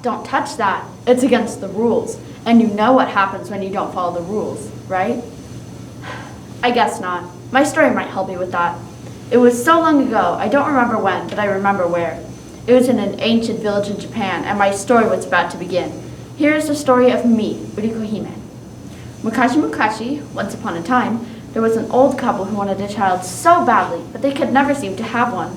Don't touch that. It's against the rules. And you know what happens when you don't follow the rules, right? I guess not. My story might help you with that. It was so long ago, I don't remember when, but I remember where. It was in an ancient village in Japan, and my story was about to begin. Here is the story of me, Urikohime. Mukashi, once upon a time, there was an old couple who wanted a child so badly, but they could never seem to have one.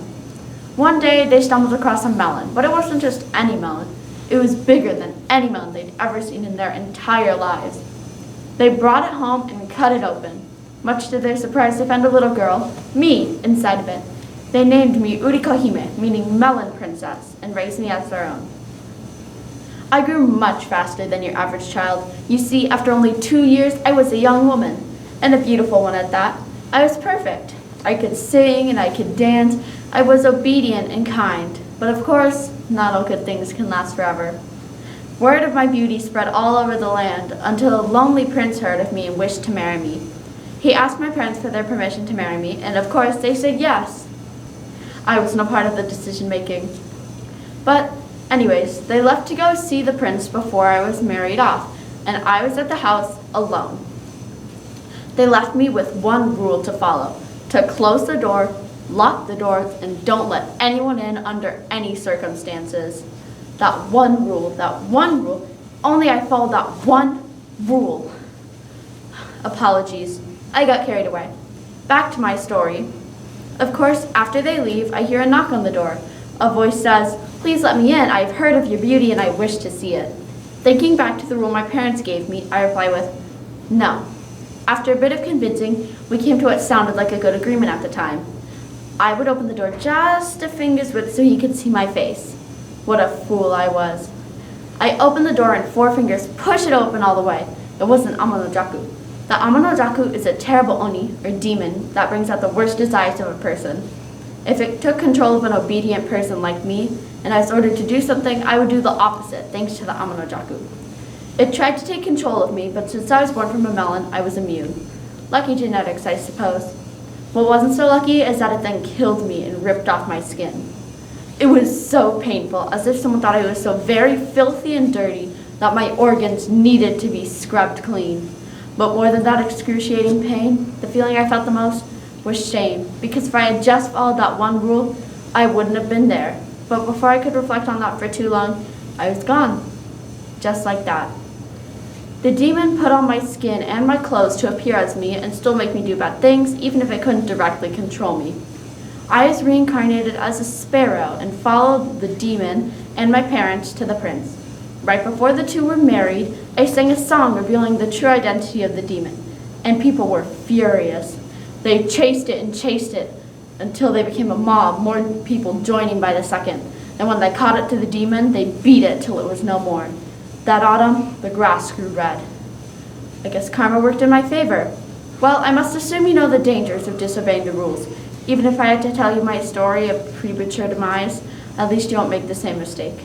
One day, they stumbled across a melon, but it wasn't just any melon. It was bigger than any melon they'd ever seen in their entire lives. They brought it home and cut it open. Much to their surprise, they found a little girl, me, inside of it. They named me Urikohime, meaning melon princess, and raised me as their own. I grew much faster than your average child. You see, after only 2 years, I was a young woman, and a beautiful one at that. I was perfect. I could sing and I could dance. I was obedient and kind. But of course, not all good things can last forever. Word of my beauty spread all over the land until a lonely prince heard of me and wished to marry me. He asked my parents for their permission to marry me, and of course they said yes. I was no part of the decision making. But anyways, they left to go see the prince before I was married off, and I was at the house alone. They left me with one rule to follow: to close the door, lock the doors, and don't let anyone in under any circumstances. That one rule, only I followed that one rule. Apologies, I got carried away. Back to my story. Of course, after they leave, I hear a knock on the door. A voice says, "Please let me in. I have heard of your beauty and I wish to see it." Thinking back to the rule my parents gave me, I reply with, "No." After a bit of convincing, we came to what sounded like a good agreement at the time. I would open the door just a finger's width so he could see my face. What a fool I was. I opened the door and 4 fingers push it open all the way. It was an Amanojaku. The Amanojaku is a terrible oni, or demon, that brings out the worst desires of a person. If it took control of an obedient person like me, and I was ordered to do something, I would do the opposite, thanks to the Amanojaku. It tried to take control of me, but since I was born from a melon, I was immune. Lucky genetics, I suppose. What wasn't so lucky is that it then killed me and ripped off my skin. It was so painful, as if someone thought I was so very filthy and dirty that my organs needed to be scrubbed clean. But more than that excruciating pain, the feeling I felt the most was shame, because if I had just followed that one rule, I wouldn't have been there. But before I could reflect on that for too long, I was gone. Just like that. The demon put on my skin and my clothes to appear as me and still make me do bad things, even if it couldn't directly control me. I was reincarnated as a sparrow and followed the demon and my parents to the prince. Right before the two were married, I sang a song revealing the true identity of the demon, and people were furious. They chased it until they became a mob, more people joining by the second. And when they caught it to the demon, they beat it till it was no more. That autumn, the grass grew red. I guess karma worked in my favor. Well, I must assume you know the dangers of disobeying the rules. Even if I had to tell you my story of premature demise, at least you won't make the same mistake.